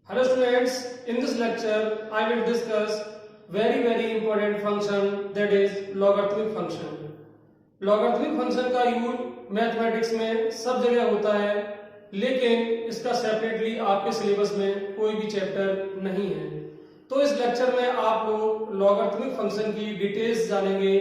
Hello students, in this lecture I will discuss very important function, that is logarithmic function. logarithmic function का use mathematics में सब जगह होता है, लेकिन इसका सेपरेटली आपके सिलेबस में कोई भी चैप्टर नहीं है। तो इस लेक्चर में आप लोग लॉगरिथमिक फंक्शन की डिटेल्स जानेंगे,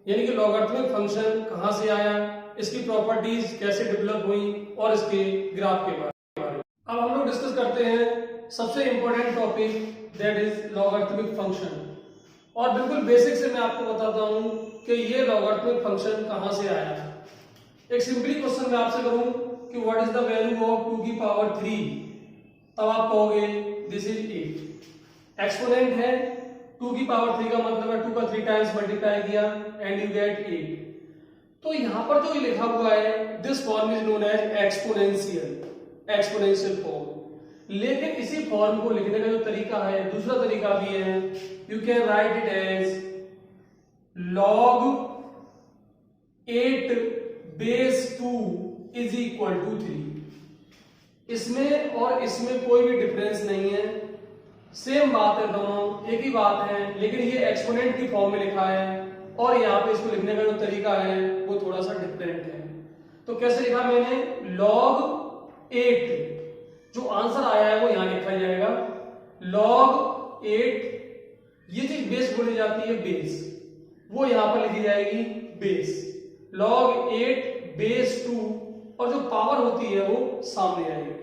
यानी कि लॉगरिथमिक फंक्शन कहाँ से आया, इसकी प्रॉपर्टीज कैसे डेवलप हुई और इसके ग्राफ के बारे में। अब हम लोग डिस्कस करते हैं सबसे important topic, that is logarithmic function. और बिल्कुल बेसिक से मैं आपको बताता हूं कि ये लॉगरिथमिक फंक्शन कहां से आया। एक सिंपली क्वेश्चन मैं आपसे करूं कि what is the value of 2 की पावर 3, तब आप कहोगे दिस इज 8। एक्सपोनेंट है 2 की पावर 3 का मतलब है 2 का 3 टाइम्स मल्टीप्लाई किया एंड यू गेट 8। तो यहां पर जो लिखा हुआ है this form is known as exponential form. लेकिन इसी फॉर्म को लिखने का जो तरीका है, दूसरा तरीका भी है, you can write it as log 8 base 2 is equal to 3। इसमें और इसमें कोई भी डिफरेंस नहीं है, सेम बात है, दोनों एक ही बात है, लेकिन ये एक्सपोनेंट की फॉर्म में लिखा है और यहाँ पे इसको लिखने का जो तरीका है वो थोड़ा सा डिफरेंट है। तो कैसे लिखा मैंने, log 8, जो आंसर आया है वो यहां लिखा जाएगा log 8, ये चीज बेस बोली जाती है, बेस, वो यहां पर लिखी जाएगी बेस, log 8 बेस 2, और जो पावर होती है वो सामने आएगी।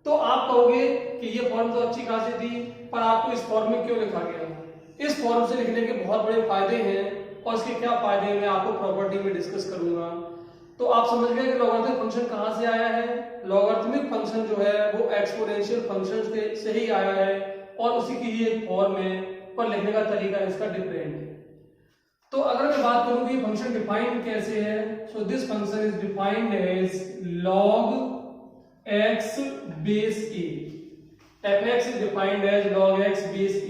तो आप कहोगे कि ये फॉर्म तो अच्छी खासी थी, पर आपको इस फॉर्म में क्यों लिखा गया। इस फॉर्म से लिखने के बहुत बड़े फायदे हैं और इसके क्या फायदे हैं मैं आपको प्रॉपर्टी में डिस्कस करूंगा। तो आप समझ गए कि लॉगरिथमिक फंक्शन कहां से आया है। लॉगरिथमिक फंक्शन जो है वो एक्सपोनेंशियल फंक्शन से ही आया है और उसी की ये फॉर्म है, पर लिखने का तरीका इसका डिफरेंट है। तो अगर मैं बात करूं कि फंक्शन डिफाइंड कैसे है, so this function is defined as log x base a। fx is defined as log x base a।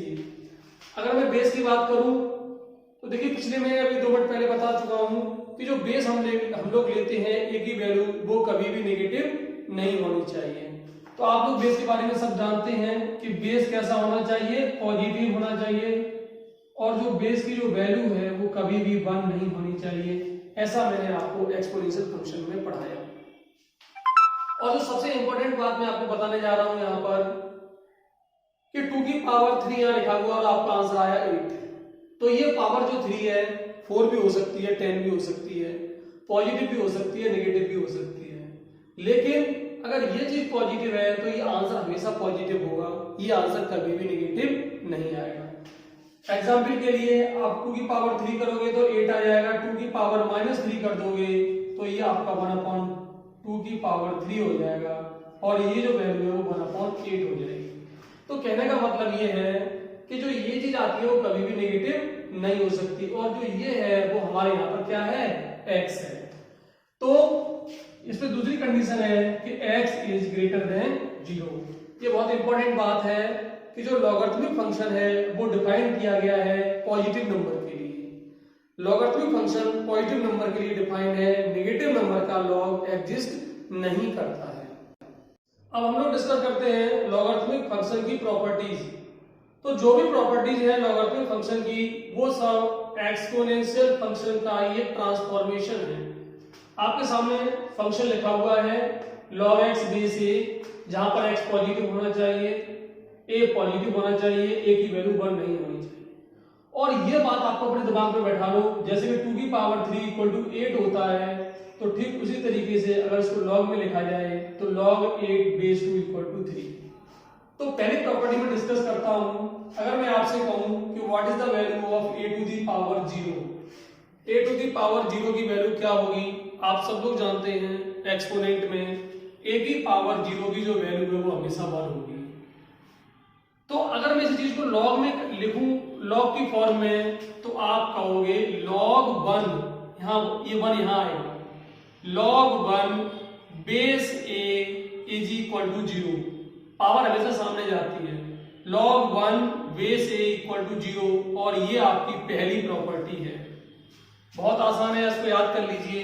अगर मैं बेस की बात करूं तो देखिए, पिछले में अभी 2 मिनट पहले बता चुका हूं कि जो बेस हम लोग लेते हैं एक ही वैल्यू, वो कभी भी नेगेटिव नहीं होनी चाहिए। तो आप लोग बेस के बारे में सब जानते हैं कि बेस कैसा होना चाहिए, पॉजिटिव होना चाहिए, और जो बेस की जो वैल्यू है वो कभी भी 1 नहीं होनी चाहिए। ऐसा मैंने आपको एक्सपोनेंशियल फंक्शन में पढ़ाया। और जो सबसे इंपॉर्टेंट बात मैं आपको बताने जा रहा हूं यहाँ पर कि 2 की पावर 3 यहाँ लिखा हुआ और आपका आंसर आया 8। तो ये पावर जो 3 है 4 भी हो सकती है, 10 भी हो सकती है, पॉजिटिव भी हो सकती है, नेगेटिव भी हो सकती है। लेकिन अगर ये चीज पॉजिटिव है तो ये आंसर हमेशा पॉजिटिव होगा, ये आंसर कभी भी नेगेटिव नहीं आएगा। एग्जाम्पल के लिए आप 2 की पावर 3 करोगे तो 8 आ जाएगा, 2 की पावर -3 कर दोगे तो ये आपका 1/2 की पावर 3 हो जाएगा, और ये जो वैल्यू है वो 1/8 हो जाएगी। तो कहने का मतलब ये है कि जो ये चीज आती है वो कभी भी नेगेटिव नहीं हो सकती, और जो ये है वो हमारे यहाँ पर क्या है, x है। तो इस पे दूसरी कंडीशन है कि x इज ग्रेटर देन 0। ये बहुत इंपॉर्टेंट बात है कि जो लॉगरिथमिक फंक्शन है वो डिफाइन किया गया है पॉजिटिव नंबर के लिए। लॉगरिथमिक फंक्शन पॉजिटिव नंबर के लिए डिफाइन है, नेगेटिव नंबर का लॉग एग्जिस्ट नहीं करता है। अब हम लोग डिस्कस करते हैं लॉगरिथमिक फंक्शन की प्रॉपर्टीज। तो जो भी प्रॉपर्टीज है लॉगरिथमिक फंक्शन की, वो सब एक्सपोनेंशियल फंक्शन का ये ट्रांसफॉर्मेशन है। आपके सामने फंक्शन लिखा हुआ है log x बेस a, जहां पर x पॉजिटिव होना चाहिए, a पॉजिटिव होना चाहिए, a की वैल्यू 1 नहीं होनी चाहिए। और ये बात आपको अपने दिमाग में बैठा लो, जैसे कि 2 की पावर 3 इक्वल टू 8 होता है, तो ठीक उसी तरीके से अगर इसको log में लिखा जाए तो log 8 बेस 2 इक्वल टू 3। तो पहली प्रॉपर्टी में डिस्कस करता हूं। अगर मैं आपसे कहूं कि what is the value of a to the power 0, a to the power 0 की वैल्यू क्या होगी, आप सब लोग जानते हैं एक्सपोनेंट में a की पावर 0 की जो वैल्यू है वो हमेशा 1 होगी। तो अगर मैं इस चीज को log में लिखूं, log की फॉर्म में, तो आप कहोगे log 1, यहां ये 1 यहां आएगा, log 1 base a is equal to 0। Power हमेशा सामने जाती है, log 1 base a equal to 0, और ये आपकी पहली प्रॉपर्टी है। बहुत आसान है, इसको याद कर लीजिए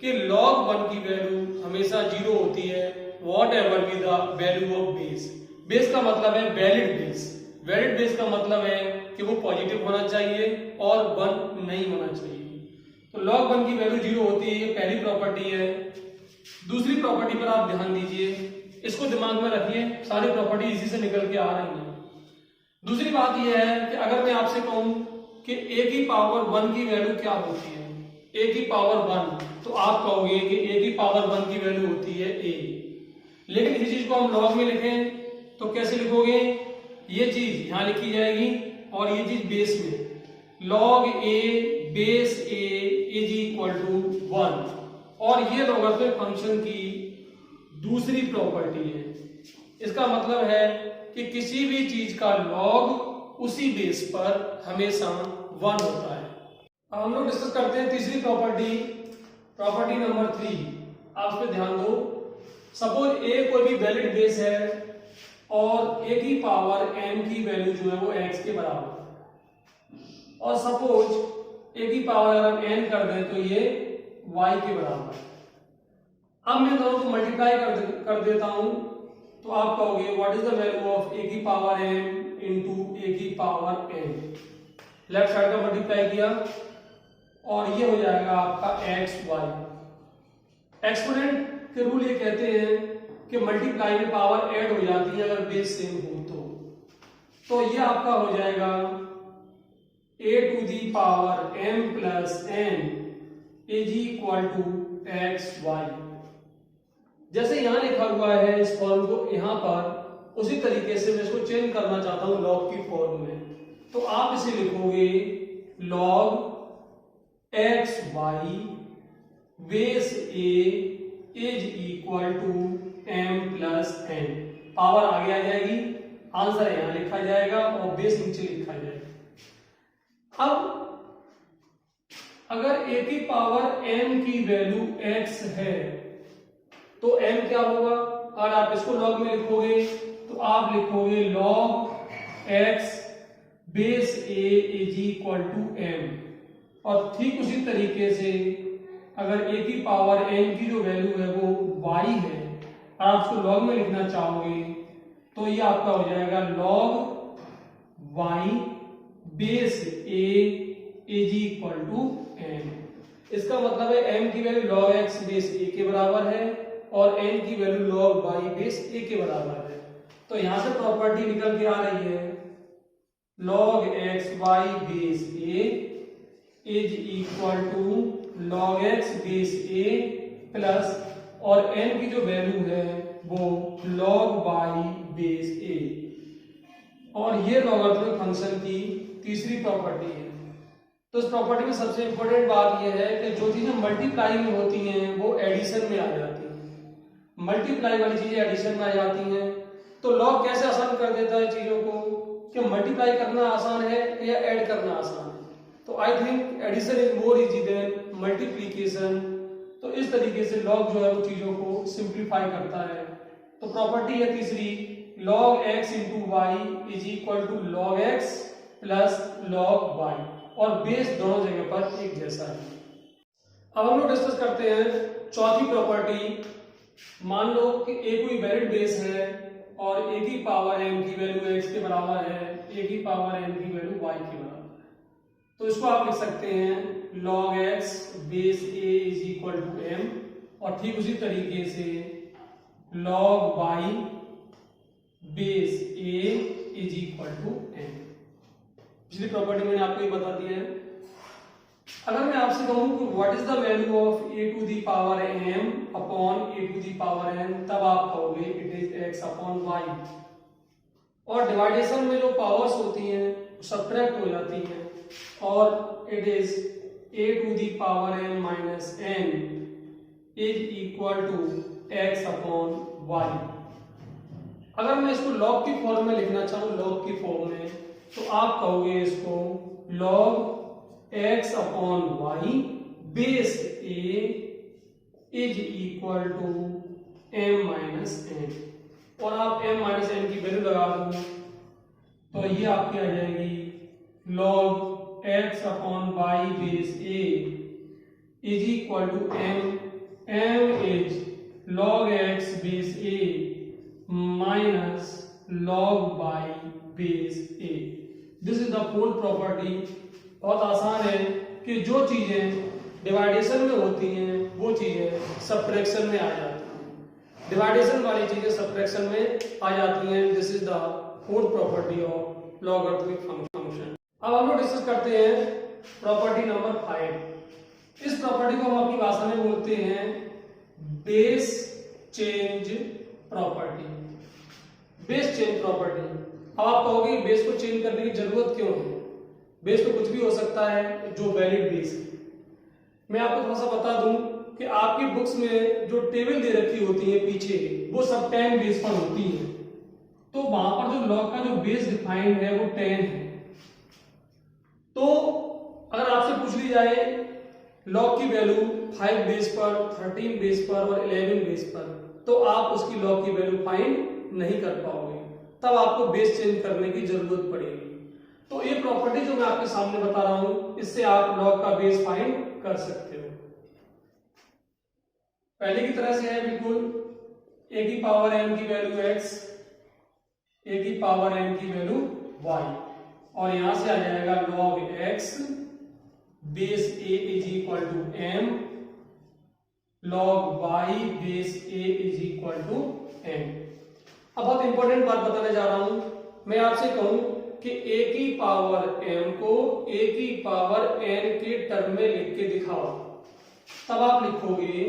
कि log 1 की वैल्यू हमेशा 0 होती है, what ever be the value of base. Base का मतलब है वैलिड बेस। वैलिड बेस का मतलब है कि वो पॉजिटिव होना चाहिए और 1 नहीं होना चाहिए। तो log 1 की वैल्यू 0 होती है, ये पहली प्रॉपर्टी है। दूसरी प्रॉपर्टी पर आप ध्यान दीजिए, इसको दिमाग में रखिए, सारी प्रॉपर्टी इसी से निकल के आ रही है। दूसरी बात यह है कि अगर मैं आपसे कहूं कि a की पावर 1 की वैल्यू क्या होती है, a की पावर 1, तो आप कहोगे कि a की पावर 1 की वैल्यू होती है a। लेकिन इस चीज को हम लॉग में लिखें तो कैसे लिखोगे, ये चीज यहां लिखी जाएगी और ये चीज बेस में, log a base a is equal to 1। और ये लॉगरिथमिक फंक्शन की दूसरी प्रॉपर्टी है। इसका मतलब है कि किसी भी चीज का लॉग उसी बेस पर हमेशा 1 होता है। अब हम लोग डिस्कस करते हैं तीसरी प्रॉपर्टी, प्रॉपर्टी नंबर 3। आप इस पे ध्यान दो। सपोज a कोई भी वैलिड बेस है और a की पावर m की वैल्यू जो है वो x के बराबर है, और सपोज a की पावर अगर हम n कर दें तो ये y के बराबर है। अब मैं दोनों को मल्टीप्लाई कर देता हूं तो आप कहोगे what is the value of a की पावर m इनटू a की पावर n। लेफ्ट साइड का मल्टीप्लाई किया और ये हो जाएगा आपका x y। एक्सपोनेंट के रूल ये कहते हैं कि मल्टीप्लाई में पावर ऐड हो जाती है अगर बेस सेम हो तो ये आपका हो जाएगा a to the power m plus n is equal to X Y. जैसे यहां लिखा हुआ है इस फॉर्म को यहां पर, उसी तरीके से मैं इसको चेंज करना चाहता हूं लॉग की फॉर्म में, तो आप इसे लिखोगे log x y base a is equal to m plus n। Power आगे आ जाएगी, आंसर यहां लिखा जाएगा और बेस नीचे लिखा जाएगा। अब अगर a की पावर m की वैल्यू x है तो m क्या होगा, और आप इसको log में लिखोगे तो आप लिखोगे log x base a is equal to m। और ठीक उसी तरीके से अगर a की पावर n की जो वैल्यू है वो y है और आप उसको log में लिखना चाहोगे तो ये आपका हो जाएगा log y base a is equal to m। इसका मतलब है m की value log x base a के बराबर है और n की value log y base a के बराबर है। तो यहां से प्रॉपर्टी निकल के आ रही है log x y base a is equal to log x base a plus और n की जो वैल्यू है वो log y बेस a। और ये लॉगरिथमिक फंक्शन की तीसरी प्रॉपर्टी है। तो इस प्रॉपर्टी में सबसे इंपॉर्टेंट बात यह है कि जो चीजें मल्टीप्लाई में होती हैं वो एडिशन में आ जाती हैं। मल्टीप्लाई वाली चीजें एडिशन में आ जाती हैं। तो लॉग कैसे आसान कर देता है चीजों को कि मल्टीप्लाई करना आसान है या ऐड करना आसान है। तो I think addition is more easy than multiplication. तो इस तरीके से लॉग जो है वो चीजों को सिंप्लीफाई करता है। तो प्रॉपर्टी है तीसरी log x into y is equal to log x plus log y, और बेस दोनों जगह पर एक जैसा है। अब हम लोग डिस्कस करते हैं चौथी प्रॉपर्टी। मान लो कि a कोई वैलिड बेस है और a की पावर m की वैल्यू x के बराबर है, a की पावर m की वैल्यू y के बराबर है। तो इसको आप लिख सकते हैं log x base a is equal to m, और ठीक उसी तरीके से log y base a is equal to m। पिछली प्रॉपर्टी मैंने आपको ये बता दिया है। अगर मैं आपसे कहूं कि what is the value of a to the power m upon a to the power n, तब आप कहोगे it is x upon y। और डिवाइडेशन में जो पावर्स होती हैं सब्ट्रैक्ट हो जाती हैं और it is a to the power m minus n is equal to x upon y। अगर मैं इसको log की फॉर्म में लिखना चाहूं, log की फॉर्म में, तो आप कहोगे इसको log x upon y base a is equal to m minus n। और आप m माइनस n की वैल्यू लगा दो तो ये आपकी आ जाएगी log x upon y base a is equal to m। m is log x base a minus log by base a. This is the fourth property. बहुत आसान है कि जो चीजें डिवाइडेशन में होती हैं वो चीजें सबट्रैक्शन में आ जाती हैं, डिवाइडेशन वाली चीजें सबट्रैक्शन में आ जाती हैं। This is the fourth property of logarithmic function. अब हम लोग डिस्कस करते हैं प्रॉपर्टी नंबर 5। इस प्रॉपर्टी को हम अपनी भाषा में बोलते हैं base change property. Base change property. अब आप कहोगे बेस को चेंज करने की जरूरत क्यों है? बेस तो कुछ भी हो सकता है जो वैलिड बेस है। मैं आपको थोड़ा सा बता दूं कि आपकी बुक्स में जो टेबल दे रखी होती है पीछे, वो सब 10 बेस पर होती है। तो वहां पर जो लॉग का जो बेस डिफाइंड है वो 10 है। तो अगर आपसे पूछ ली जाए लॉग की वैल्यू 5 बेस पर, 13 बेस पर और 11 बेस पर, तो आप उसकी लॉग की वैल्यू फाइंड नहीं कर पाओगे, तब आपको बेस चेंज करने की जरूरत पड़ेगी। तो ये प्रॉपर्टी जो मैं आपके सामने बता रहा हूं, इससे आप लॉग का बेस फाइंड कर सकते हो। पहले की तरह से है बिल्कुल, a की पावर m की वैल्यू x, a की पावर m की वैल्यू y, और यहां से आ जाएगा log x base a is equal to m, log y base a is equal to m। अब बहुत इंपॉर्टेंट बात बताने जा रहा हूं। मैं आपसे कहूं कि a की पावर m को a की पावर n के टर्म में लिख के दिखाओ, तब आप लिखोगे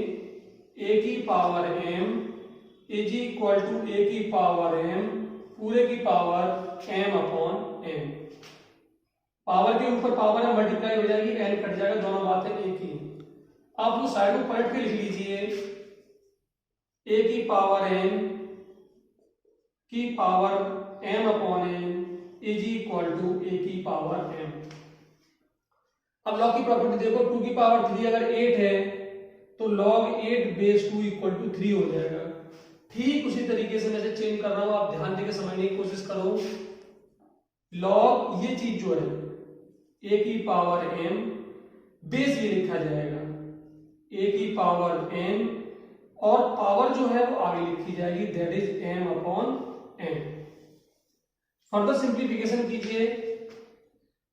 a की power m is equal to a की पावर m पूरे की power m upon m। Power के ऊपर पावर m मल्टीप्लाई हो जाएगी, n कट जाएगा, दोनों बातें एक ही। आप उस साइड को पलट के लिख लीजिए a की पावर n की power m upon n is equal to a की पावर m। अब लॉग की प्रॉपर्टी देखो, 2 की पावर 3 अगर 8 है तो log 8 बेस 2 इक्वल टू 3 हो जाएगा। ठीक उसी तरीके से मैं चेंज कर रहा हूं, आप ध्यान देकर समझने की कोशिश करो। लॉग ये चीज जो है a की पावर m बेस ये लिखा जाएगा a की पावर n, और पावर जो है वो आगे लिखी जाएगी, that is m upon n। Further simplification कीजिए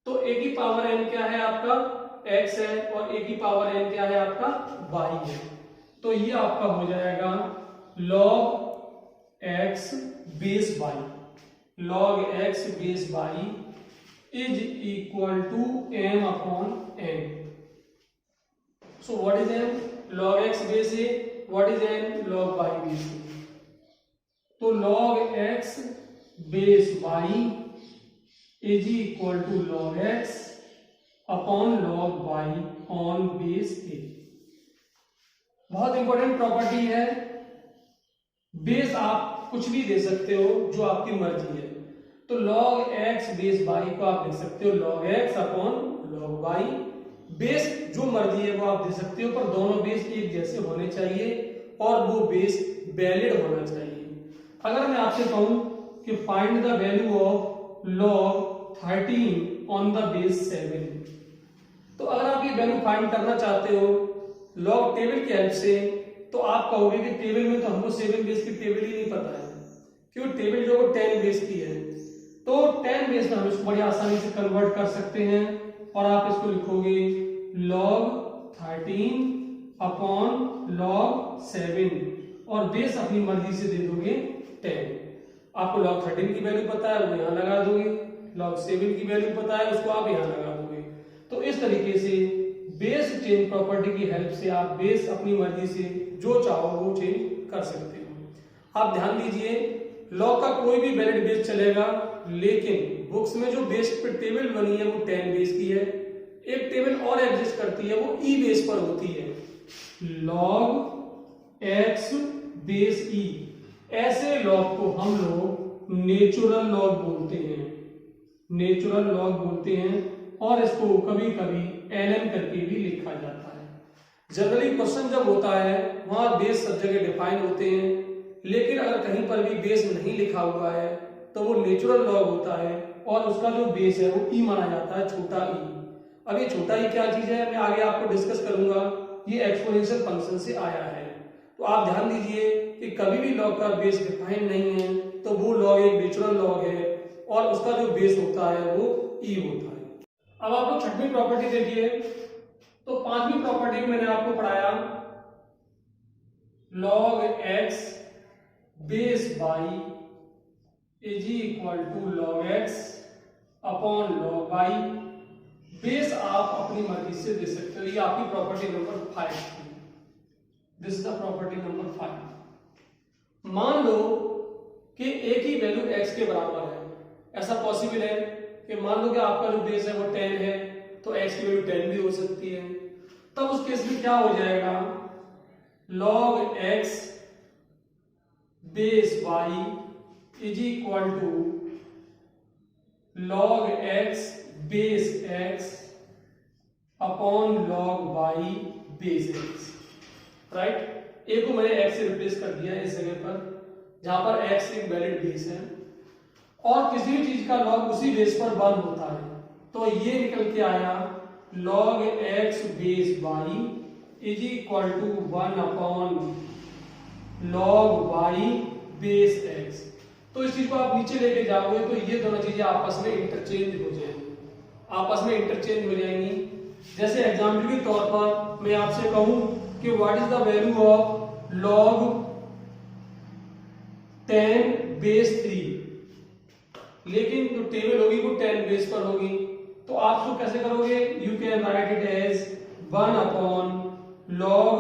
तो a की पावर n क्या है आपका x है, और a की पावर n क्या है आपका y है। तो ये आपका हो जाएगा log x base y, log x base y is equal to m upon n। So what is m? log x base a। What is n? log y base a। तो log x base y is equal to log x upon log y on base a। बहुत important property है। Base आप कुछ भी दे सकते हो जो आपकी मर्जी है। तो log x बेस y को आप दे सकते हो log x upon log y। Base जो मर्जी है वो आप दे सकते हो, पर दोनों बेस एक जैसे होने चाहिए और वो बेस वैलिड होना चाहिए। अगर मैं आपसे कहूं कि find the value of log 13 on the base 7, तो अगर आप ये वैल्यू फाइंड करना चाहते हो लॉग टेबल की हेल्प से, तो आप कहोगे कि टेबल में तो हमको 7 बेस की टेबल ही नहीं पता है, क्यों? टेबल जो 10 बेस की है। तो 10 बेस में हम इसको बड़ी आसानी से कन्वर्ट कर सकते हैं, और आप इसको लिखोगे log 13 अपॉन log 7, और बेस अपनी मर्जी से दे दोगे 10। आपको log 13 की वैल्यू पता है, वो यहां लगा दोगे, log 7 की वैल्यू पता है, उसको आप यहां लगा दोगे। तो इस तरीके से बेस चेंज प्रॉपर्टी की हेल्प से आप बेस अपनी मर्जी से जो चाहो वो चेंज कर सकते हो। आप ध्यान दीजिए, लॉग का कोई भी वैलिड बेस चलेगा, लेकिन बुक्स में जो बेस पे टेबल बनी है वो 10 बेस की है। एक टेबल और एग्जिस्ट करती है, वो ई बेस पर होती है, log x बेस ई। ऐसे लॉग को हम लोग नेचुरल लॉग बोलते हैं, नेचुरल लॉग बोलते हैं, और इसको कभी कभी ln करके भी लिखा जाता है। जनरली क्वेश्चन जब होता है वहां बेस सब जगह डिफाइन होते हैं, लेकिन अगर कहीं पर भी बेस नहीं लिखा हुआ है तो वो नेचुरल लॉग होता है, और उसका जो बेस है वो ई माना जाता है, छोटा ई। अब ये छोटा ई क्या चीज है, मैं आगे आपको डिस्कस करूंगा। ये एक्सपोनेंशियल फंक्शन से आया है। तो आप ध्यान दीजिए कि कभी भी लॉग का बेस डिफाइन नहीं है तो वो लॉग एक नेचुरल लॉग है और उसका जो बेस होता है वो ई होता है। अब आप लोग छठवीं प्रॉपर्टी देखिए। तो पांचवी प्रॉपर्टी में मैंने आपको पढ़ाया log x base y is equal to log x upon log y। Base आप अपनी मर्जी से दे सकते हो। ये आपकी प्रॉपर्टी नंबर 5 थी। This is the property number 5। मान लो कि एक ही वैल्यू x के बराबर है। ऐसा पॉसिबल है कि मान लो कि आपका जो बेस है वो 10 है, तो x की वैल्यू 10 भी हो सकती है। तब उस केस में क्या हो जाएगा, log x base y is equal to log x base x upon log y base x। Right, A को मैंने x से रिप्लेस कर दिया इस जगह पर जहां पर x एक वैलिड बेस है और किसी भी चीज का log उसी बेस पर 1 होता है। तो ये निकल के आया log x base y is equal to 1 upon log y base x। तो इस चीज को आप नीचे लेके जाओगे तो ये दोनों चीजें आपस में इंटरचेंज हो जाएंगी, आपस में इंटरचेंज हो जाएंगी। जैसे एग्जाम्पल के तौर पर मैं आपसे कहूं कि what is the value of log 10 base 3, लेकिन जो टेबल होगी वो 10 बेस पर होगी। तो आप तो कैसे करोगे, you can write it as 1 upon log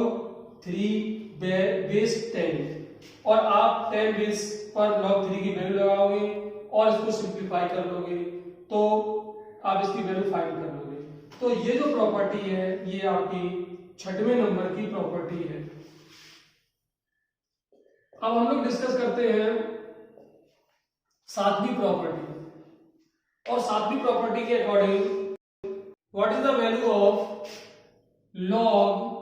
3 base 10 और आप 10 बेस पर log 3 की वैल्यू लगाओगे और इसको सिंप्लीफाई कर लोगे तो आप इसकी वैल्यू फाइंड कर लोगे। तो ये जो प्रॉपर्टी है ये आपकी 6वें नंबर की प्रॉपर्टी है। अब हम लोग डिस्कस करते हैं 7वीं प्रॉपर्टी। और 7वीं प्रॉपर्टी के according what is the value of log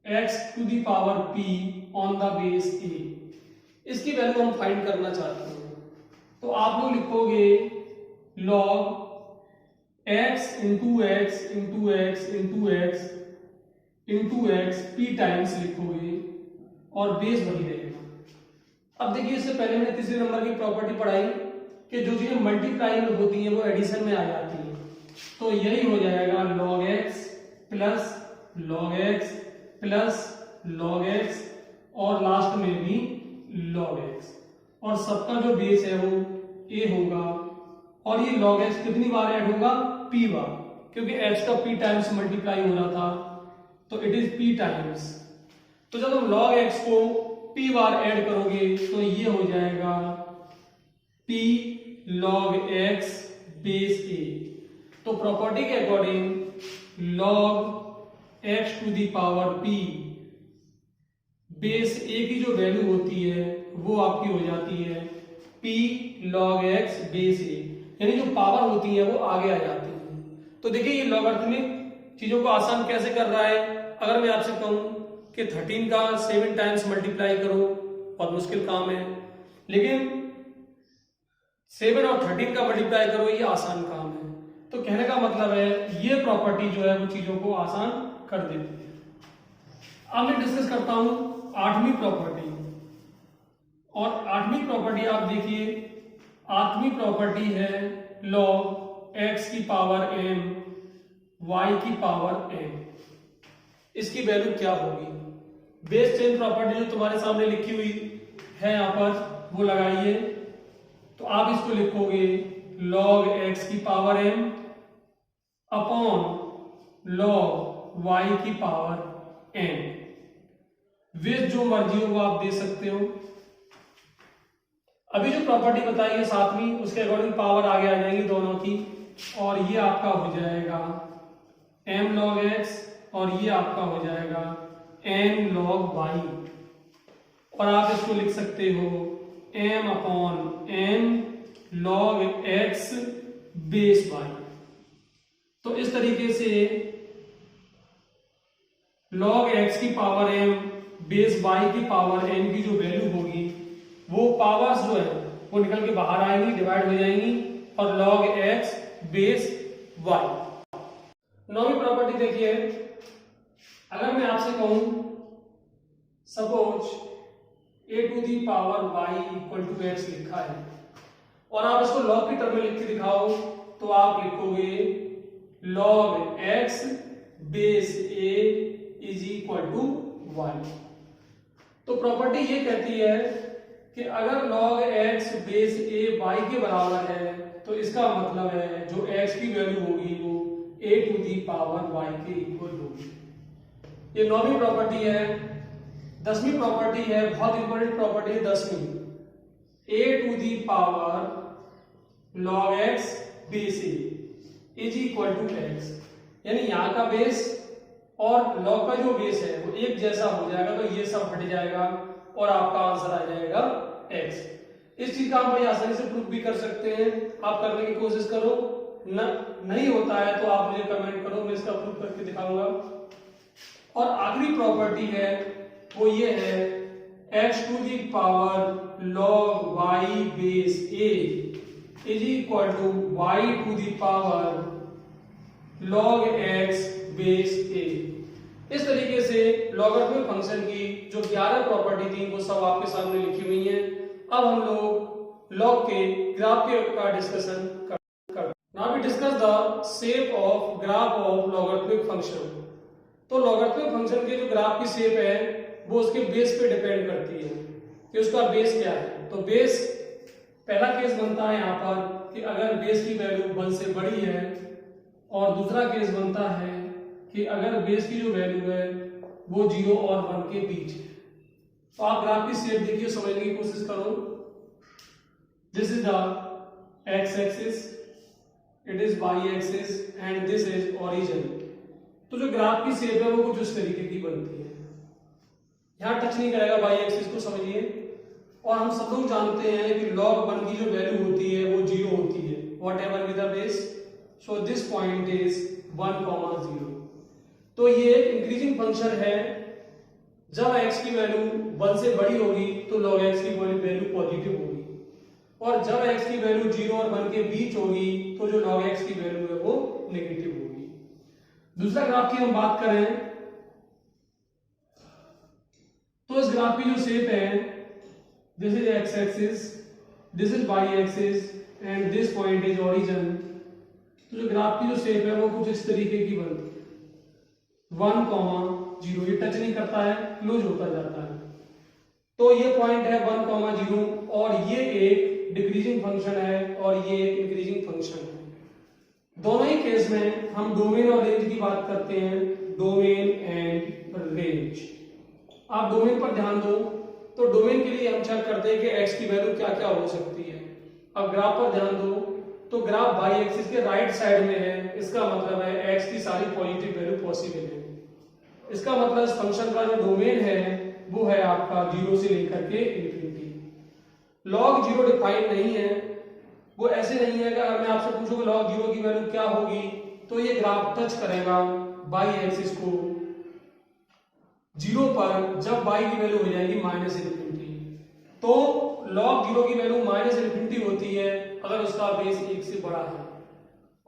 x to the power p on the base a। इसकी वैल्यू हम फाइंड करना चाहते हैं। तो आप लोग लिखोगे log x into x into x into x into x p times लिखोगे और बेस वही रहेगा। अब देखिए इससे पहले मैंने तीसरे नंबर की प्रॉपर्टी पढ़ाई कि जो चीजें मल्टीप्लाई में होती हैं वो एडिशन में आ जाती हैं। तो यही हो जाएगा log x plus log x plus log x और लास्ट में भी log x और सबका जो बेस है वो a होगा और ये log x कितनी बार ऐड होगा, p बार, क्योंकि x का p टाइम्स मल्टीप्लाई हो रहा था तो इट इज p टाइम्स। तो जब हम log x को p बार ऐड करोगे तो ये हो जाएगा p log x base a। तो प्रॉपर्टी के according log x to the power p base a की जो वैल्यू होती है वो आपकी हो जाती है p log x base a, यानी जो पावर होती है वो आगे आ जाती है। तो देखिए ये लॉगरिथमिक चीजों को आसान कैसे कर रहा है। अगर मैं आपसे कहूं कि 13 का 7 टाइम्स मल्टीप्लाई करो, बहुत मुश्किल काम है, लेकिन 7 और 13 का मल्टीप्लाई करो ये आसान काम है। तो कहने का मतलब है ये प्रॉपर्टी जो है वो चीजों को आसान कर देती है। अब मैं डिस्कस करता हूं 8वीं प्रॉपर्टी। और 8वीं प्रॉपर्टी आप देखिए, 8वीं प्रॉपर्टी है log x की पावर m y की पावर n। इसकी वैल्यू क्या होगी, बेस चेन प्रॉपर्टी जो तुम्हारे सामने लिखी हुई है यहां पर वो लगाइए। तो आप इसको लिखोगे log x की power m upon log y की पावर n। बेस जो मर्जी हो वो आप दे सकते हो। अभी जो प्रॉपर्टी बताई है 7वीं उसके अकॉर्डिंग पावर आगे आ जाएंगी दोनों की और ये आपका हो जाएगा m log x और ये आपका हो जाएगा n log y और आप इसको लिख सकते हो m upon n log x base y। तो इस तरीके से log x की पावर m बेस y की पावर n की जो वैल्यू होगी वो पावर्स जो है वो निकल के बाहर आएंगी, डिवाइड हो जाएंगी और log x बेस y। 9वीं प्रॉपर्टी देखिए, अगर मैं आपसे कहूं suppose a to the power y equal to x लिखा है, और आप इसको लॉग की टर्म में लिख के दिखाओ तो आप लिखोगे log x base a is equal to y। तो प्रॉपर्टी ये कहती है कि अगर log x base a y के बराबर है तो इसका मतलब है जो x की वैल्यू होगी वो a to the power y के इक्वल होगी। ये 9वीं प्रॉपर्टी है। 10वीं प्रॉपर्टी है, बहुत इंपॉर्टेंट प्रॉपर्टी है 10वीं, a to the power log x base a is equal to x, यानी यहाँ का बेस और log का जो बेस है वो एक जैसा हो जाएगा तो ये सब हट जाएगा और आपका आंसर आ जाएगा x। इस चीज का हम बड़ी आसानी से प्रूफ भी कर सकते हैं, आप करने की कोशिश करो, नहीं होता है तो आप मुझे कमेंट करो, मैं इसका प्रूफ करके दिखाऊंगा। और आखिरी प्रॉपर्टी है वो ये है x to the power log y base a is equal to y to the power log x base a। इस तरीके से लॉगरिथमिक फंक्शन की जो 11 प्रॉपर्टी थी वो सब आपके सामने लिखी हुई है। अब हम लोग लॉग के ग्राफ का डिस्कशन कर। Now we discuss the shape of graph of logarithmic function. तो लॉगरिथमिक फंक्शन के जो ग्राफ की शेप है वो उसके बेस पे डिपेंड करती है कि उसका बेस क्या है। तो बेस पहला केस बनता है यहाँ पर कि अगर बेस की वैल्यू 1 से बड़ी है, और दूसरा केस बनता है कि अगर बेस की जो वैल्यू है वो 0 और 1 के बीच है। तो आप ग्राफ की शेप देखिए, समझने की कोशिश करो। This is the x axis, it is y axis and this is origin. तो जो ग्राफ की शेप है वो कुछ इस तरीके की बनती है। यहां टच नहीं करेगा वाई एक्सिस को, समझिए। और हम सब लोग जानते हैं कि log 1 की जो वैल्यू होती है वो 0 होती है, what ever with the base. So this point is 1, 0। तो ये एक इंक्रीजिंग फंक्शन है। जब x की वैल्यू 1 से बड़ी होगी तो log x की वैल्यू पॉजिटिव होगी, और जब x की वैल्यू 0 और 1 के बीच होगी तो जो log x की वैल्यू है वो नेगेटिव होगी। दूसरा ग्राफ की हम बात करें तो इस ग्राफ की जो शेप है, this is x axis, this is y axis and this point is origin. तो जो ग्राफ की जो शेप है वो कुछ इस तरीके की बनती है, 1, 0। ये टच नहीं करता है, क्लोज होता जाता है। तो ये पॉइंट है 1, 0, और ये एक डिक्रीजिंग फंक्शन है और ये एक इंक्रीजिंग फंक्शन है। दोनों ही केस में हम डोमेन और रेंज की बात करते हैं, डोमेन एंड रेंज। आप डोमेन पर ध्यान दो तो डोमेन के लिए हम चेक करते हैं कि x की वैल्यू क्या क्या हो सकती है। अब ग्राफ पर ध्यान दो तो ग्राफ y एक्सिस के राइट साइड में है, इसका मतलब है x की सारी पॉजिटिव वैल्यू पॉसिबल है। इसका मतलब इस फंक्शन का जो डोमेन है वो है आपका 0 से लेकर के इंफिनिटी। log 0 डिफाइन नहीं है, वो ऐसे नहीं है कि अगर मैं आपसे पूछूं कि log 0 की वैल्यू क्या होगी तो ये ग्राफ टच करेगा y एक्सिस को 0 पर जब y की वैल्यू हो जाएगी -इंफिनिटी। तो log 0 की वैल्यू -इंफिनिटी होती है अगर उसका बेस 1 से बड़ा है,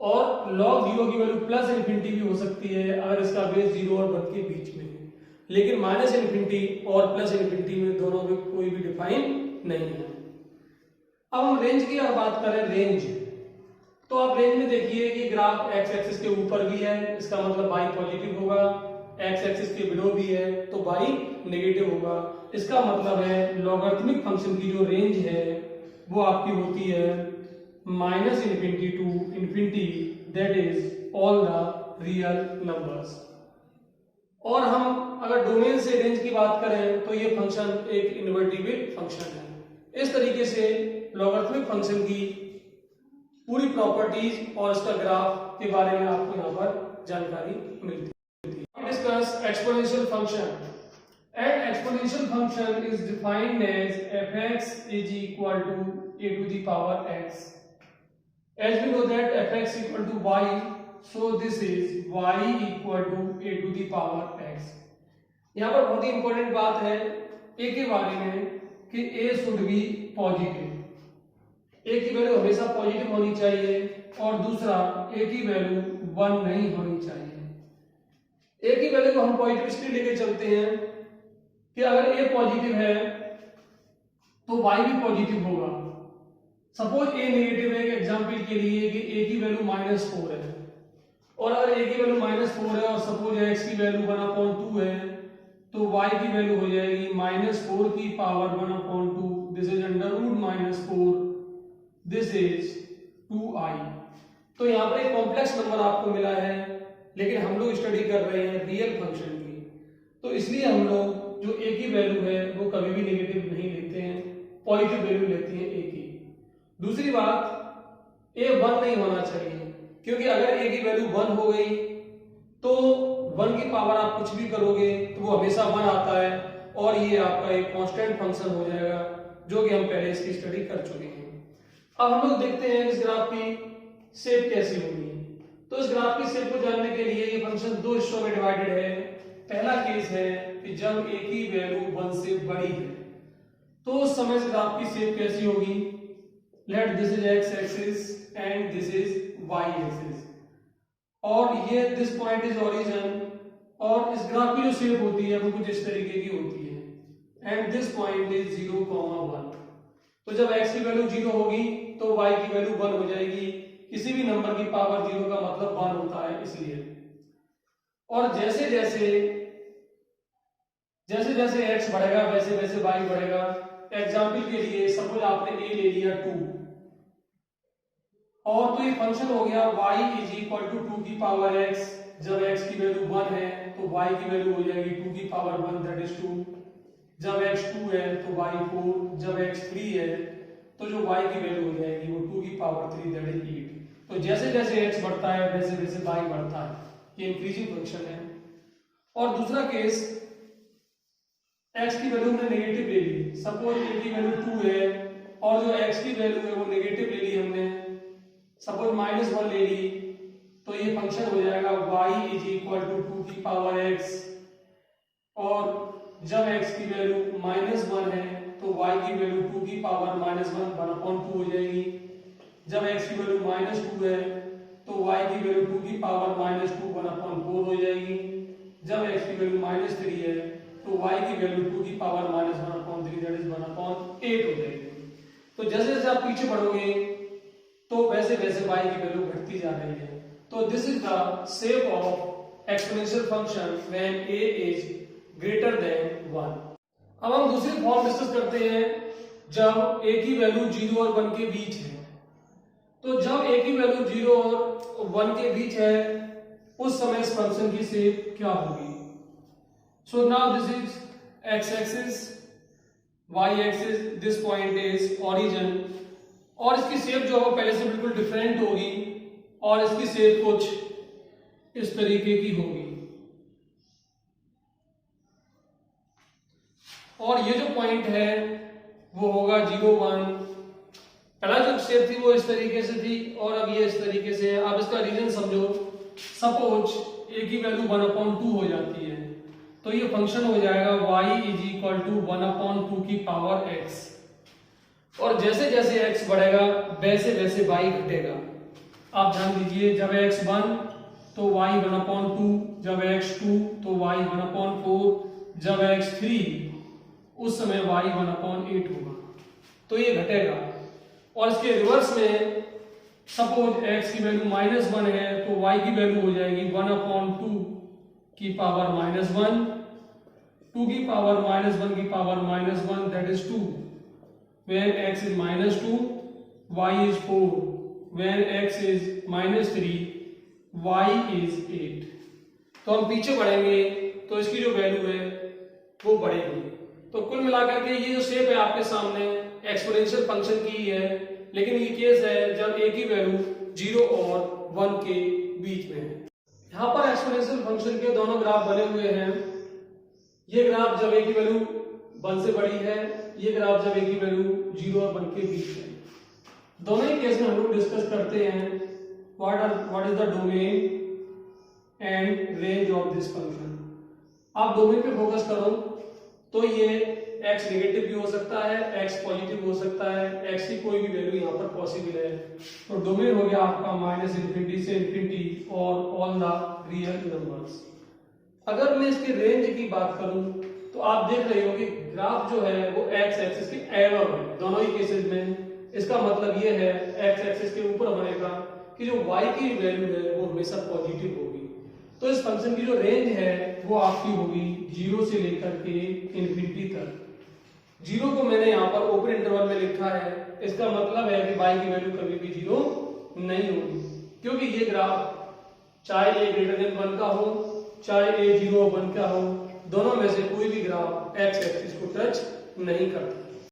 और log 0 की वैल्यू +इंफिनिटी भी हो सकती है अगर इसका बेस 0 और 1 के बीच में है। लेकिन -इंफिनिटी और +इंफिनिटी में दोनों में कोई भी डिफाइन नहीं है। अब हम रेंज की अगर बात करें, रेंज, तो आप रेंज में देखिए कि ग्राफ x एक्सिस के ऊपर भी है, इसका मतलब y पॉजिटिव होगा, x एक्सिस के बिलो भी है तो y नेगेटिव होगा। इसका मतलब है लॉगरिथमिक फंक्शन की जो रेंज है वो आपकी होती है -infinity to infinity, that is all the real numbers. और हम अगर डोमेन से रेंज की बात करें तो ये फंक्शन एक इन्वर्टिबल फंक्शन है। इस तरीके से लॉगरिथमिक फंक्शन की पूरी प्रॉपर्टीज और इसका ग्राफ के बारे में आपको यहाँ पर जानकारी मिलती है। Discuss exponential function. An exponential function is defined as fx is equal to a to the power x. As we know that fx equal to y, so this is y equal to a to the power x. यहाँ पर बहुत ही important बात है a के बारे में कि a should be positive. a की वैल्यू हमेशा पॉजिटिव होनी चाहिए, और दूसरा a की वैल्यू 1 नहीं होनी चाहिए। a की वैल्यू को हम पॉजिटिव इसलिए लेके चलते हैं कि अगर a पॉजिटिव है तो y भी पॉजिटिव होगा। सपोज a नेगेटिव है, एग्जांपल के लिए कि a की वैल्यू -4 है, और अगर a की वैल्यू -4 है और सपोज x की वैल्यू 1/2 है, तो y की वैल्यू हो जाएगी -4 की power 1/2, this is √-4, this is 2i। तो यहाँ पर एक कॉम्प्लेक्स नंबर आपको मिला है, लेकिन हम लोग स्टडी कर रहे हैं रियल फंक्शन की, तो इसलिए हम लोग जो a की वैल्यू है वो कभी भी नेगेटिव नहीं लेते हैं, पॉजिटिव वैल्यू लेते हैं a की। दूसरी बात, a 1 नहीं होना चाहिए, क्योंकि अगर a की वैल्यू 1 हो गई तो 1 की पावर आप कुछ भी करोगे तो वो हमेशा 1 आता है, और ये आपका एक कांस्टेंट फंक्शन हो जाएगा, जो कि हम पहले इसकी स्टडी कर चुके हैं। अब हम लोग देखते हैं इस ग्राफ की शेप कैसी होगी। तो इस ग्राफ की शेप को जानने के लिए ये फंक्शन दो हिस्सों में डिवाइडेड है। पहला केस है कि जब a की वैल्यू 1 से बड़ी है, तो उस समय इस ग्राफ की शेप कैसी होगी। Let this is x axis and this is y axis, और ये दिस पॉइंट इज ओरिजिन, और इस ग्राफ की जो शेप होती है वो कुछ इस तरीके की होती है, एंड दिस पॉइंट इज 0,1। तो जब x की वैल्यू 0 होगी तो y की वैल्यू 1 हो जाएगी। किसी भी नंबर की पावर 0 का मतलब 1 होता है, इसलिए। और जैसे जैसे x बढ़ेगा वैसे वैसे y बढ़ेगा। एग्जाम्पल के लिए सपोज आपने a ले लिया 2, और तो ये फंक्शन हो गया y = 2 की पावर x। जब x की वैल्यू 1 है तो y की वैल्यू हो जाएगी 2 की पावर 1, दैट इज 2। जब x 2 है तो y 4, जब x 3 है तो जो y की वैल्यू हो जाएगी वो 2 की पावर 3, दैट इज 8। तो जैसे जैसे x बढ़ता है वैसे वैसे y बढ़ता है, ये इंक्रीजिंग फंक्शन है। और दूसरा केस, x की वैल्यू हमने नेगेटिव ले ली, सपोज a की वैल्यू 2 है और जो x की वैल्यू है वो नेगेटिव ले ली हमने, सपोज -1 ले ली, तो ये फंक्शन हो जाएगा y = 2 की पावर x। और जब x की वैल्यू -1 है तो y की वैल्यू 2 की पावर -1/2 हो जाएगी। जब x की वैल्यू -2 है तो y की वैल्यू 2 की पावर -2/4 हो जाएगी। जब x की वैल्यू -3 है तो y की वैल्यू 2 की पावर -1/3, दैट इज 1/8 हो जाएगी। तो जैसे जैसे आप पीछे बढ़ोगे तो वैसे वैसे y की वैल्यू घटती जा रही है। तो this is the shape of exponential function when a is greater than 1। अब हम दूसरी फॉर्म डिस्कस करते हैं जब a की वैल्यू 0 और 1 के बीच है। तो जब a की वैल्यू 0 और 1 के बीच है उस समय इस फंक्शन की शेप क्या होगी। So now this is x axis, y axis, this point is origin, और इसकी शेप जो है पहले से बिल्कुल डिफरेंट होगी, और इसकी शेप कुछ इस तरीके की होगी। और ये जो पॉइंट है वो होगा 0, 1। पहला जो शेप थी वो इस तरीके से थी, और अब ये इस तरीके से है। अब इसका रीजन समझो, सपोज a की वैल्यू 1/2 हो जाती है, तो ये फंक्शन हो जाएगा y = 1/2 की पावर x। और जैसे जैसे x बढ़ेगा वैसे वैसे y घटेगा। आप ध्यान दीजिए, जब x 1 तो y 1/2, जब x 2 तो y 1/4, जब x 3 उस समय y 1/8 होगा, तो ये घटेगा। और इसके रिवर्स में सपोज x की वैल्यू -1 है तो y की वैल्यू हो जाएगी 1/2 की पावर -1, 2 की पावर -1 की power -1, that is 2। When x is -2, y is 4. When x is -3, y is 8। तो हम पीछे बढ़ेंगे तो इसकी जो वैल्यू है वो बढ़ेगी। तो कुल मिलाकर के ये जो शेप है आपके सामने एक्सपोनेंशियल फंक्शन की ही है, लेकिन ये केस है जब a की वैल्यू 0 और 1 के बीच में है। यहाँ पर एक्सपोनेंशियल फंक्शन के दोनों ग्राफ बने हुए हैं। ये ग्राफ जब a की वैल्यू 1 से बड़ी है, ये ग्राफ जब a की वैल्यू 0 और 1 के बीच है। दोनों ही केस में हम लोग डिस्कस करते हैं what is the domain and range of this function. आप डोमेन पे फोकस करो तो ये x नेगेटिव भी हो सकता है, x पॉजिटिव हो सकता है, x की कोई भी वैल्यू यहाँ पर पॉसिबल है। तो डोमेन हो गया आपका -∞ से इंफिनिटी और ऑल द रियल नंबर्स। अगर मैं इसकी रेंज की बात करूं तो आप देख रहे हो कि ग्राफ जो है वो एक्स एक्सिस के एवं है दोनों ही केसेस में। इसका मतलब ये है एक्स एक्सिस के ऊपर बनेगा कि जो y की वैल्यू है वो हमेशा पॉजिटिव होगी। तो इस फंक्शन की जो रेंज है वो आपकी होगी 0 से लेकर के इंफिनिटी तक। 0 को मैंने यहाँ पर ओपन इंटरवल में लिखा है, इसका मतलब है कि y की वैल्यू कभी भी 0 नहीं होगी, क्योंकि ये ग्राफ चाहे a ग्रेटर देन 1 का हो चाहे a 0 1 का हो, दोनों में से कोई भी ग्राफ एक्स एक्सिस को टच नहीं करता।